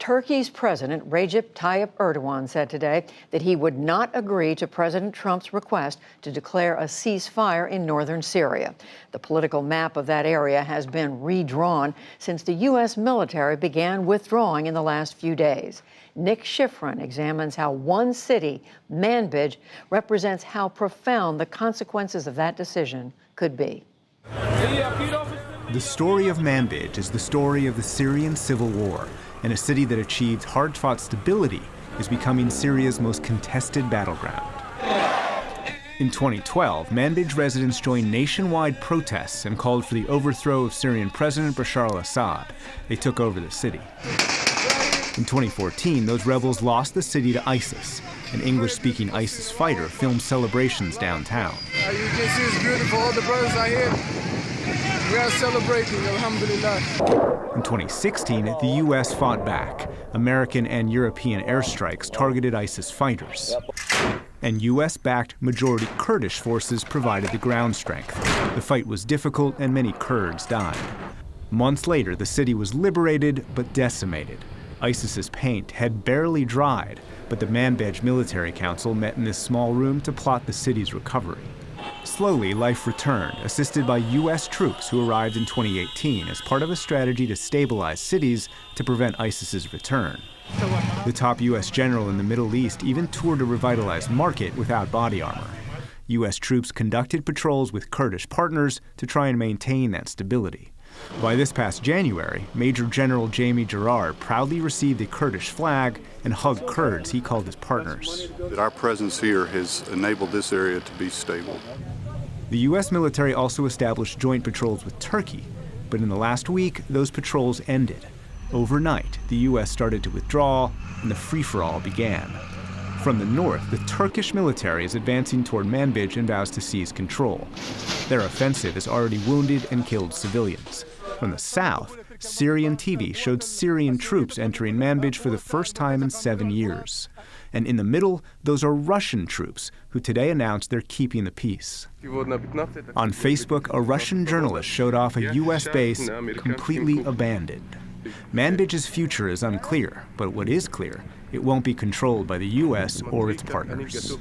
Turkey's President Recep Tayyip Erdogan said today that he would not agree to President Trump's request to declare a ceasefire in northern Syria. The political map of that area has been redrawn since the U.S. military began withdrawing in the last few days. Nick Schifrin examines how one city, Manbij, represents how profound the consequences of that decision could be. The story of Manbij is the story of the Syrian civil war, and a city that achieved hard-fought stability is becoming Syria's most contested battleground. In 2012, Manbij residents joined nationwide protests and called for the overthrow of Syrian President Bashar al-Assad. They took over the city. In 2014, those rebels lost the city to ISIS. An English-speaking ISIS fighter filmed celebrations downtown. You can see it's beautiful, all the brothers are here. We are celebrating, alhamdulillah. In 2016, the U.S. fought back. American and European airstrikes targeted ISIS fighters. And U.S.-backed majority Kurdish forces provided the ground strength. The fight was difficult and many Kurds died. Months later, the city was liberated but decimated. ISIS's paint had barely dried, but the Manbij Military Council met in this small room to plot the city's recovery. Slowly, life returned, assisted by U.S. troops who arrived in 2018 as part of a strategy to stabilize cities to prevent ISIS's return. The top U.S. general in the Middle East even toured a revitalized market without body armor. U.S. troops conducted patrols with Kurdish partners to try and maintain that stability. By this past January, Major General Jamie Gerard proudly received a Kurdish flag and hugged Kurds he called his partners. Our presence here has enabled this area to be stable. The U.S. military also established joint patrols with Turkey, but in the last week, those patrols ended. Overnight, the U.S. started to withdraw, and the free-for-all began. From the north, the Turkish military is advancing toward Manbij and vows to seize control. Their offensive has already wounded and killed civilians. From the south, Syrian TV showed Syrian troops entering Manbij for the first time in 7 years. And in the middle, those are Russian troops, who today announced they're keeping the peace. On Facebook, a Russian journalist showed off a U.S. base completely abandoned. Manbij's future is unclear, but what is clear, it won't be controlled by the U.S. or its partners.